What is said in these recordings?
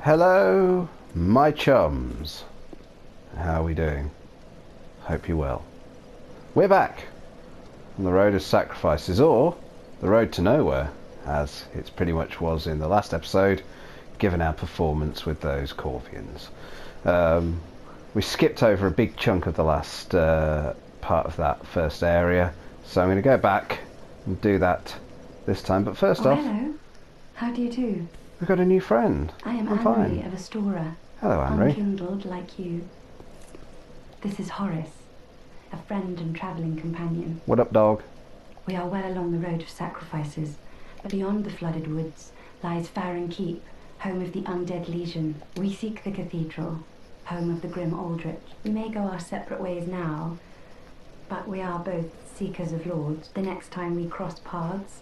Hello, my chums. How are we doing? Hope you're well. We're back on the road of sacrifices, or the road to nowhere, as it pretty much was in the last episode, given our performance with those Corvians. We skipped over a big chunk of the last part of that first area, so I'm going to go back and do that this time. But first off... Hello. How do you do? We've got a new friend. I am I'm Anne fine. of Astora. Hello, Anne. Unkindled like you. This is Horace, a friend and travelling companion. What up, dog? We are well along the road of sacrifices, but beyond the flooded woods lies Farron Keep, home of the undead legion. We seek the cathedral, home of the grim Aldrich. We may go our separate ways now, but we are both seekers of lords. The next time we cross paths,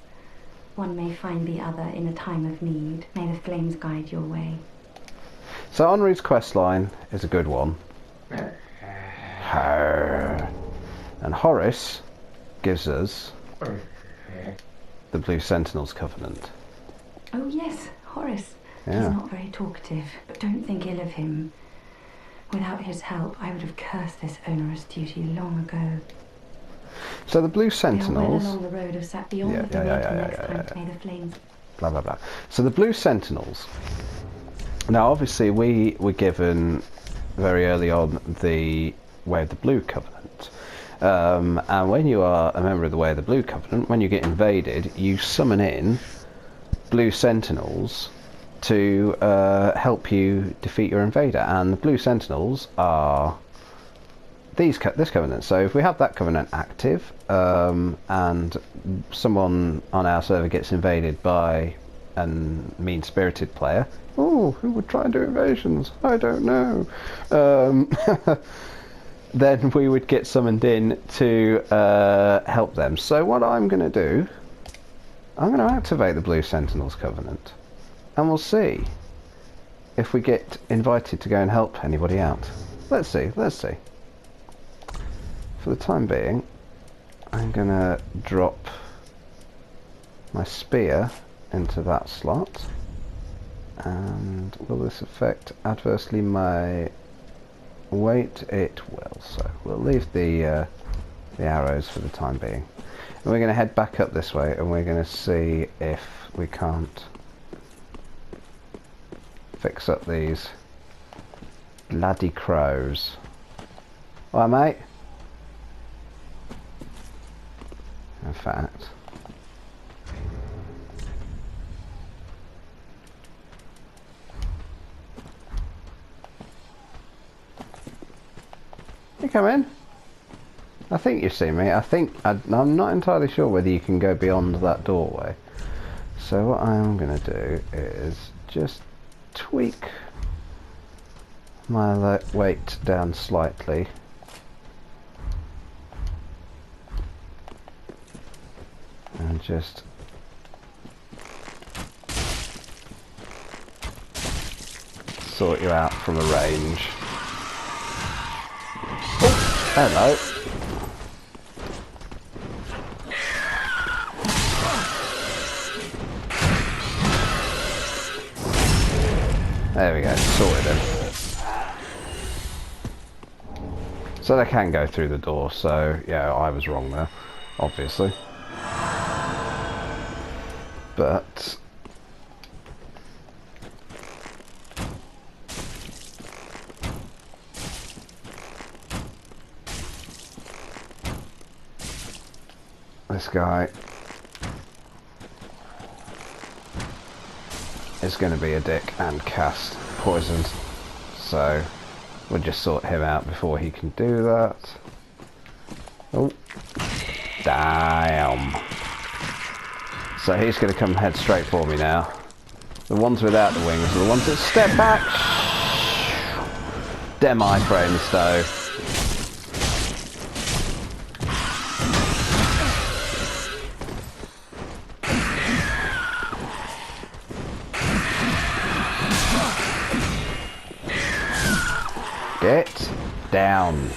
one may find the other in a time of need. May the flames guide your way. So Henri's quest line is a good one. And Horace gives us the Blue Sentinels Covenant. Oh yes, Horace. Yeah. He's not very talkative, but don't think ill of him. Without his help, I would have cursed this onerous duty long ago. So the Blue We are Sentinels... well along the road of beyond Yeah, the yeah, road yeah, next yeah, time yeah. may the flames. Blah, blah, blah. So the Blue Sentinels... Now, obviously, we were given very early on the Way of the Blue Covenant. And when you are a member of the Way of the Blue Covenant, when you get invaded, you summon in Blue Sentinels to help you defeat your invader. And the Blue Sentinels are this covenant. So if we have that covenant active, and someone on our server gets invaded by a mean-spirited player, who would try and do invasions? I don't know. Then we would get summoned in to help them. So what I'm going to do, I'm going to activate the Blue Sentinels Covenant, and we'll see if we get invited to go and help anybody out. Let's see. For the time being, I'm going to drop my spear into that slot. And will this affect adversely my weight? It will. So we'll leave the arrows for the time being. And we're going to head back up this way, and we're going to see if we can't fix up these bloody crows. Alright, mate. In fact, you come in. I think you've seen me. I'm not entirely sure whether you can go beyond that doorway. So what I'm going to do is just tweak my weight down slightly. And just sort you out from a range. Oh, hello. There we go, sorted him. So they can go through the door, so yeah, I was wrong there, obviously. But this guy is going to be a dick and cast poisons, so we'll just sort him out before he can do that. Oh, damn. So he's going to come head straight for me now. The ones without the wings are the ones that step back. They're my friends, though. Get down.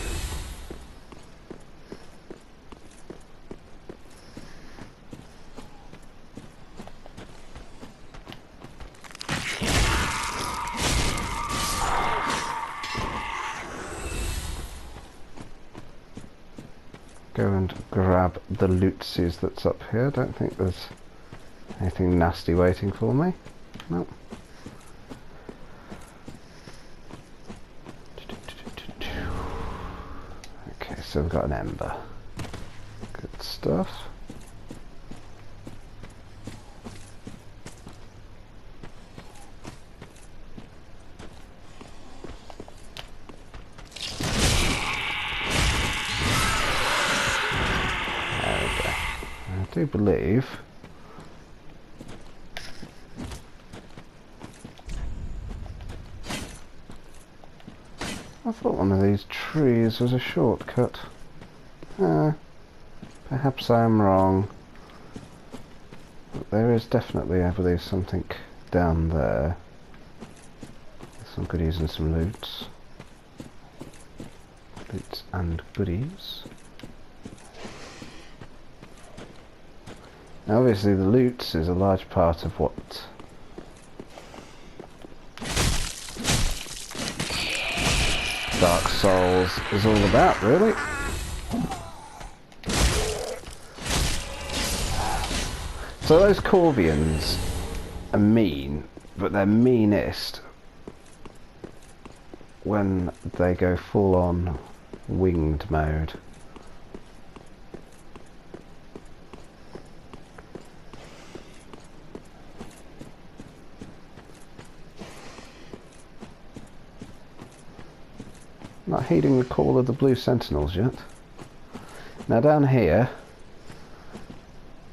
and grab the lootses that's up here. I don't think there's anything nasty waiting for me. Nope. Okay, so we've got an ember. Good stuff. I do believe I thought one of these trees was a shortcut. Perhaps I am wrong. But there is definitely, I believe, something down there. Some goodies and some loots. Loots and goodies. Now obviously the loots is a large part of what Dark Souls is all about, really. So those Corvians are mean, but they're meanest when they go full on winged mode. Not heeding the call of the blue sentinels yet. Now down here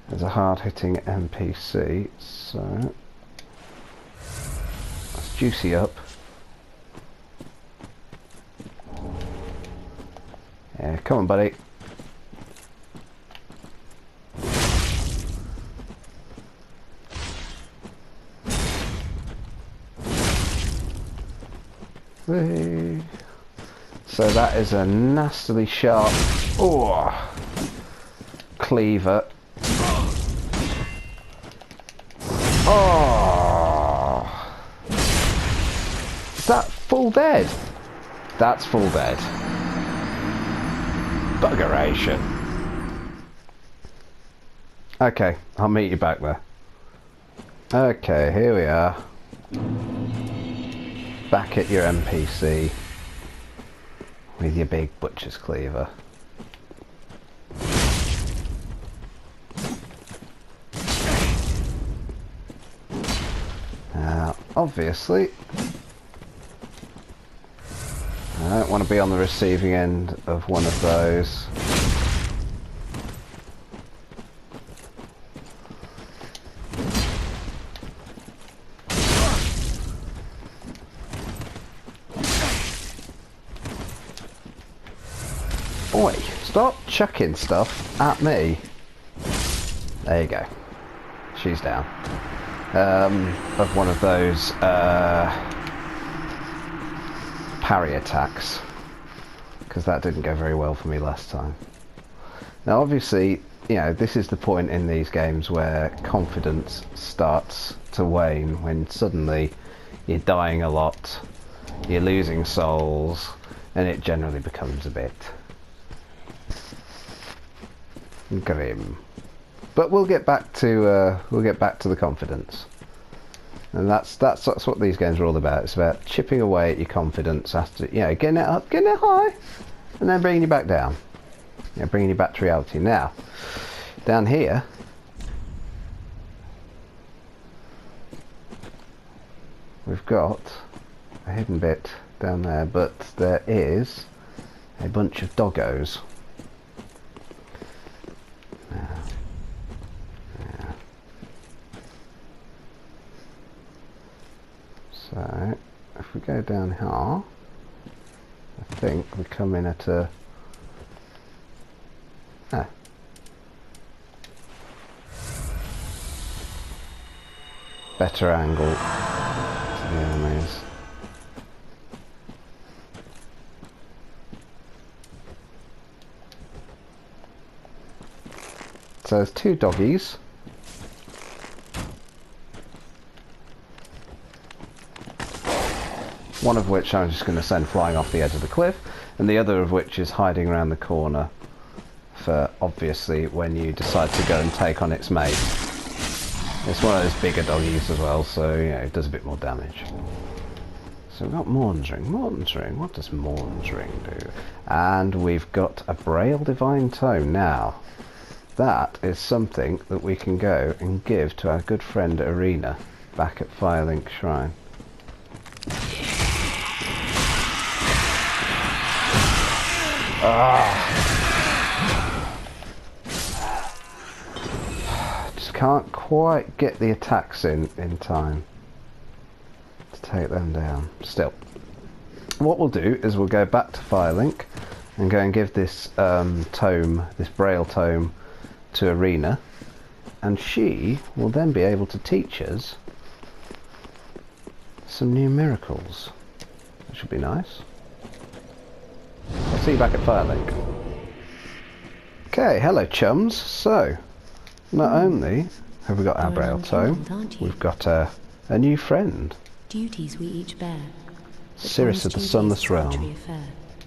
there's a hard-hitting NPC, so let's juicy up. Yeah, come on, buddy. Whee. So that is a nastily sharp cleaver. Oh, is that full dead? That's full dead. Buggeration. Okay, I'll meet you back there. Okay, here we are. Back at your NPC. With your big butcher's cleaver. Now, obviously, I don't want to be on the receiving end of one of those. Boy, stop chucking stuff at me. There you go. She's down. Of one of those parry attacks. Because that didn't go very well for me last time. Now obviously, you know, this is the point in these games where confidence starts to wane. When suddenly you're dying a lot, you're losing souls, and it generally becomes a bit grim, but we'll get back to the confidence, and that's what these games are all about. It's about chipping away at your confidence after, you know, getting it up, getting it high, and then bringing you back down, you know, bringing you back to reality. Now, down here, we've got a hidden bit down there, but there is a bunch of doggos. So, if we go down here, I think we come in at a better angle to the enemies. So there's two doggies. One of which I'm just going to send flying off the edge of the cliff, and the other of which is hiding around the corner for obviously, when you decide to go and take on its mate. It's one of those bigger doggies as well, so you know, it does a bit more damage. So we've got Morn's Ring. Morn's Ring, what does Morn's Ring do? And we've got a Braille Divine Tome. Now, that is something that we can go and give to our good friend Arena back at Firelink Shrine. Just can't quite get the attacks in time to take them down. Still, what we'll do is we'll go back to Firelink and go and give this tome, this Braille Tome, to Arena, and she will then be able to teach us some new miracles, which will be nice. I'll see you back at Firelink. Okay, hello chums. So, not only have we got our Braille Tome, we've got a new friend. Duties we each bear. Cirrus of the Sunless Realm.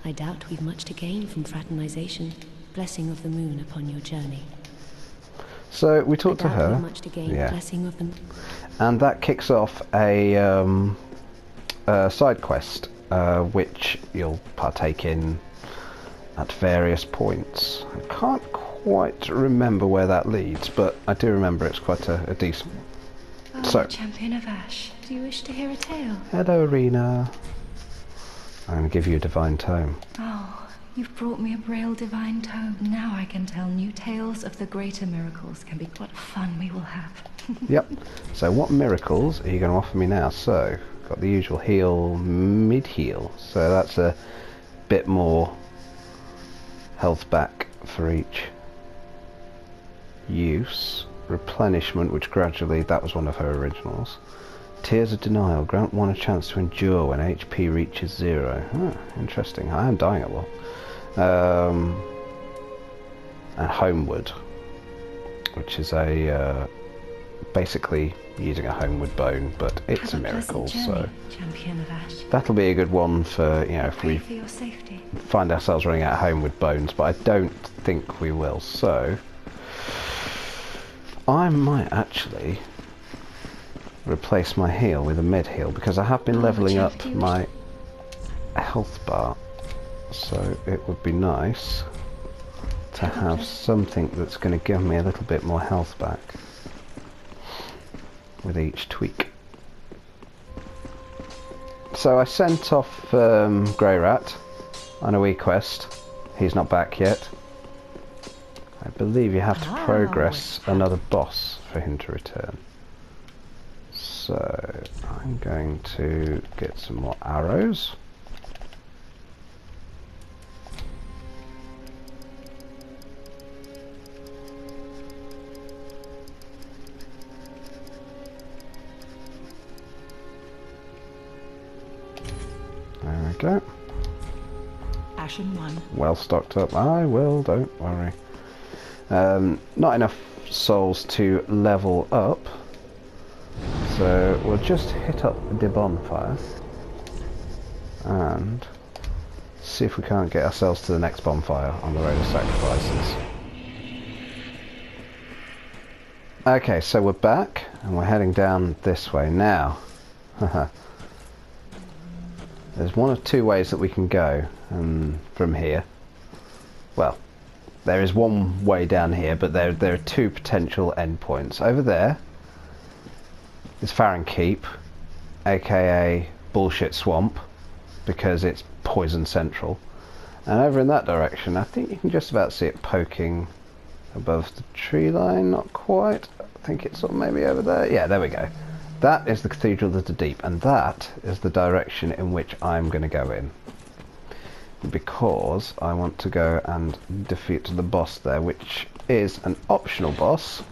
I doubt we've much to gain from fraternization. Blessing of the moon upon your journey. So we talked to her, Blessing of the... and that kicks off a side quest, which you'll partake in at various points. I can't quite remember where that leads, but I do remember it's quite a decent. So, Champion of Ash, do you wish to hear a tale? hello Arena. I'm going to give you a Divine Tome. Oh, you've brought me a Braille Divine Tome. Now I can tell new tales of the greater miracles. Can be what fun we will have. Yep. So what miracles are you going to offer me now? So, got the usual heal, mid-heal. So that's a bit more health back for each use. Replenishment, which gradually, that was one of her originals. Tears of Denial, grant one a chance to endure when HP reaches 0. Interesting. I am dying a lot. And Homeward, which is a basically using a homeward bone, but it's a miracle, so Champion of Ash. that'll be a good one for, you know, if we For your safety. find ourselves running out of homeward bones, but I don't think we will. So I might actually replace my heal with a mid heal, because I have been leveling up my health bar, so it would be nice to have something that's going to give me a little bit more health back with each tweak. So I sent off Grey Rat on a wee quest. He's not back yet. I believe you have to progress another boss for him to return. So I'm going to get some more arrows. There we go. Ashen one. Well stocked up. I will, don't worry. Not enough souls to level up, so we'll just hit up the bonfire and see if we can't get ourselves to the next bonfire on the Road of Sacrifices. Okay, so we're back and we're heading down this way now. There's one of two ways that we can go from here. Well, there is one way down here, but there are two potential endpoints. Over there is Farron Keep, aka Bullshit Swamp, because it's Poison Central. And over in that direction, I think you can just about see it poking above the tree line. Not quite. I think it's sort of maybe over there. Yeah, there we go. That is the Cathedral of the Deep, and that is the direction in which I'm going to go in. Because I want to go and defeat the boss there, which is an optional boss.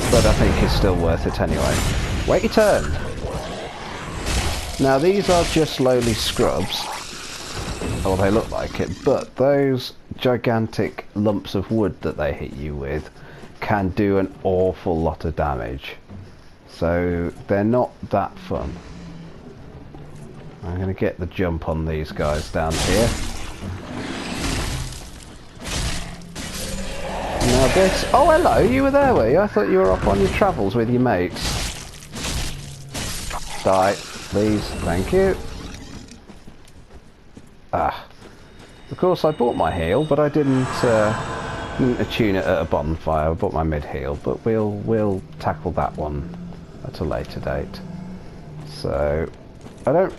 But I think it's still worth it anyway. Wait your turn! Now these are just lowly scrubs, or they look like it, but those gigantic lumps of wood that they hit you with can do an awful lot of damage. So they're not that fun. I'm going to get the jump on these guys down here. guess... Oh, hello, you were there, were you? I thought you were off on your travels with your mates. Die, please. Thank you. Ah. Of course, I bought my heal, but I didn't attune it at a bonfire. I bought my mid-heal, but we'll tackle that one at a later date. So, I don't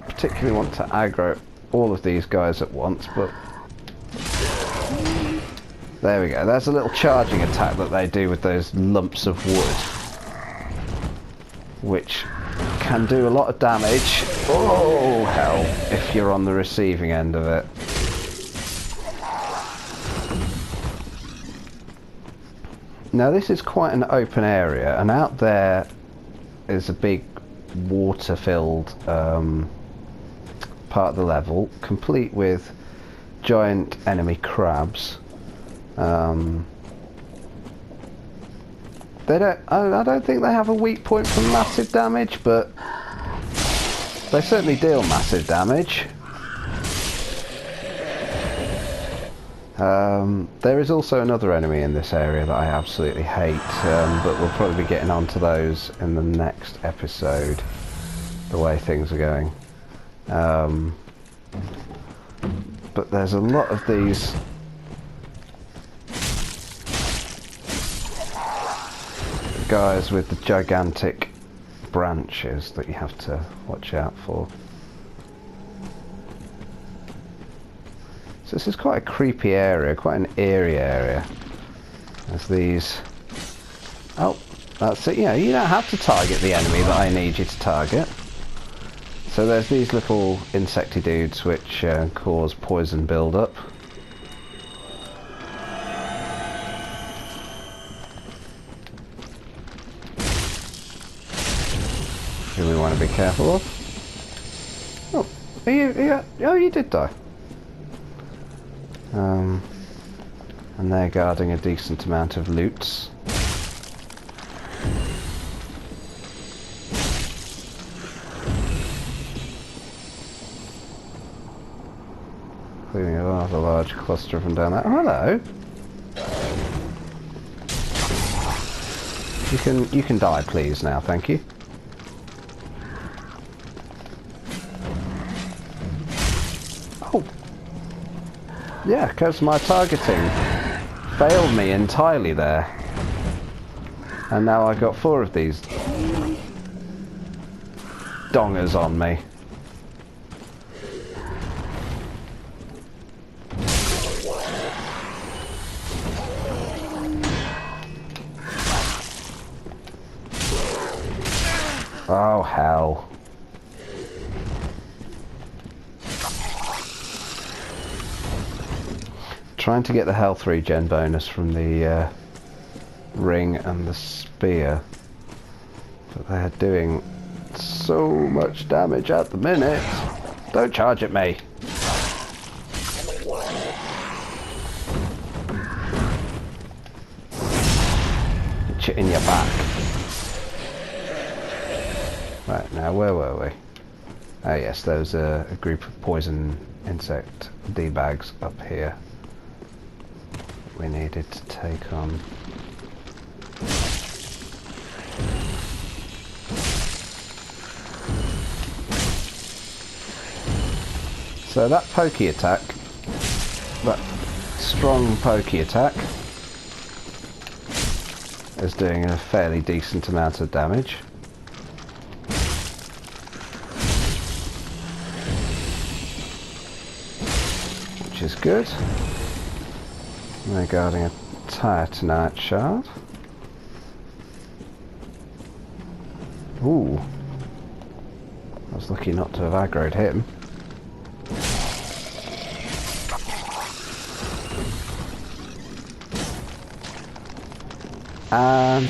particularly want to aggro all of these guys at once, but there we go. There's a little charging attack that they do with those lumps of wood, which can do a lot of damage. Oh hell, if you're on the receiving end of it. Now this is quite an open area, and out there is a big water-filled part of the level, complete with giant enemy crabs. They don't. I don't think they have a weak point for massive damage, but they certainly deal massive damage. There is also another enemy in this area that I absolutely hate, but we'll probably be getting onto those in the next episode, the way things are going. But there's a lot of these guys with the gigantic branches that you have to watch out for. So this is quite a creepy area, quite an eerie area. There's these... Oh, that's it. Yeah, you don't have to target the enemy that I need you to target. So there's these little insecty dudes which cause poison build-up. Who we want to be careful of. Oh, oh, you did die. And they're guarding a decent amount of loots. Including a rather large cluster of them down there. Oh, hello. You can die, please, now, thank you. Oh. Yeah, because my targeting failed me entirely there. And now I've got 4 of these dongers on me. Oh, hell. Trying to get the health regen bonus from the ring and the spear, but they're doing so much damage at the minute. Don't charge at me. Itch it in your back. Right, now where were we? Oh yes, there was a group of poison insect D-bags up here we needed to take on. So that pokey attack, that strong pokey attack, is doing a fairly decent amount of damage. Which is good. They're guarding a titanite shard. Ooh. I was lucky not to have aggroed him. And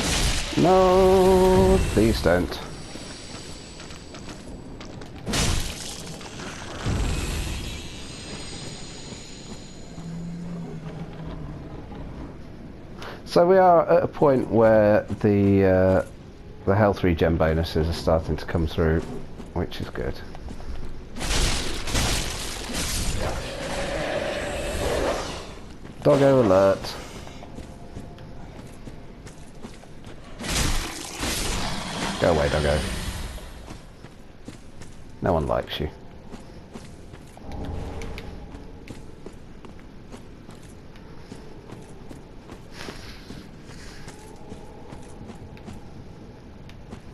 no, please don't. So we are at a point where the health regen bonuses are starting to come through, which is good. Doggo alert. Go away, doggo. No one likes you.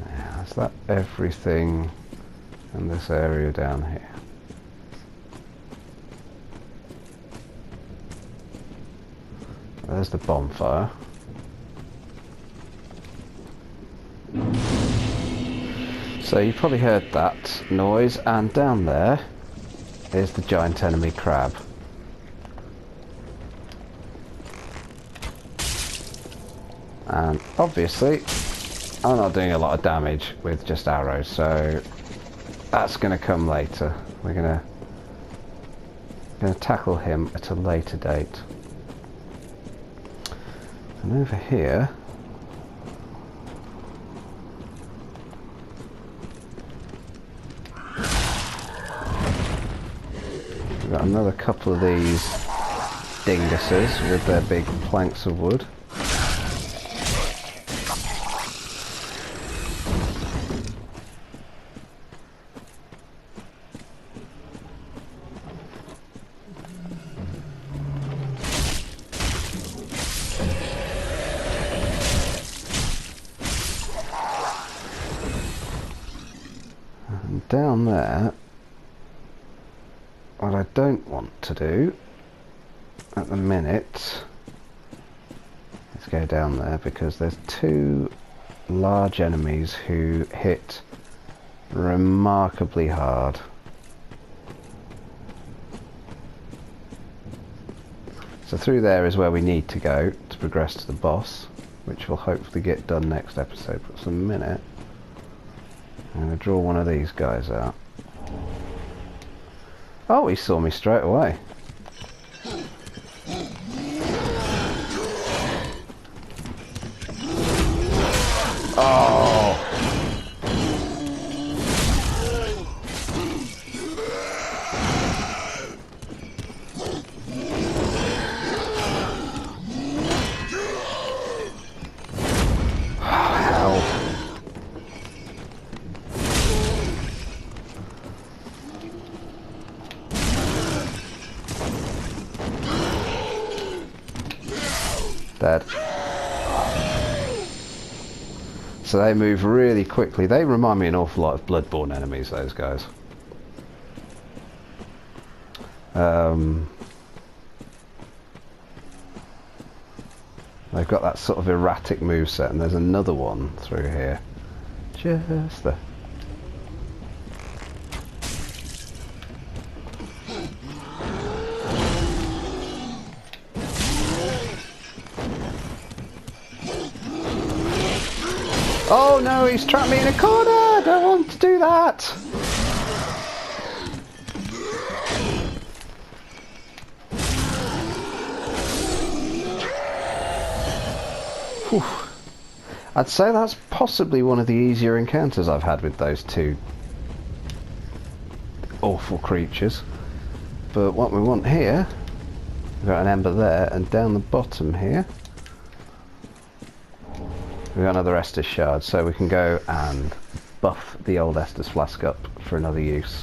Now, is that everything in this area down here? There's the bonfire. So you probably heard that noise, and down there is the giant enemy crab. And obviously I'm not doing a lot of damage with just arrows, so that's going to come later. We're going to tackle him at a later date. And over here, we've got another couple of these dinguses with their big planks of wood. Down there, what I don't want to do at the minute is go down there, because there's two large enemies who hit remarkably hard. So through there is where we need to go to progress to the boss, which will hopefully get done next episode. But for the minute, I'm going to draw one of these guys out. Oh, he saw me straight away. Oh! Dead. So they move really quickly. They remind me an awful lot of Bloodborne enemies, those guys. They've got that sort of erratic moveset, and there's another one through here. Just there. Oh no, he's trapped me in a corner! I don't want to do that! Whew. I'd say that's possibly one of the easier encounters I've had with those two awful creatures. But what we want here, we've got an ember there, and down the bottom here we've got another Estus shard, so we can go and buff the old Estus flask up for another use,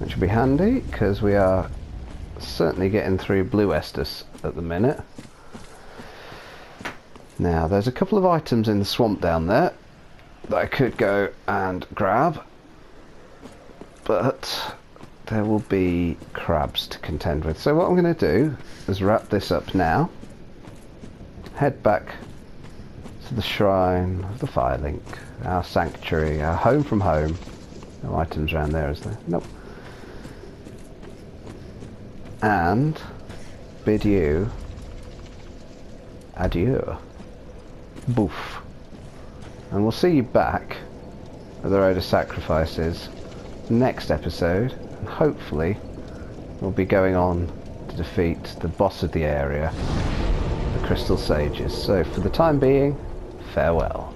which will be handy because we are certainly getting through blue Estus at the minute. Now there's a couple of items in the swamp down there that I could go and grab, but there will be crabs to contend with. So what I'm going to do is wrap this up now, head back to the shrine of the Firelink, our sanctuary, our home from home. No items around there, is there? Nope. And bid you adieu. Boof. And we'll see you back at the Road of Sacrifices next episode, and hopefully we'll be going on to defeat the boss of the area, the Crystal Sages. So for the time being, farewell.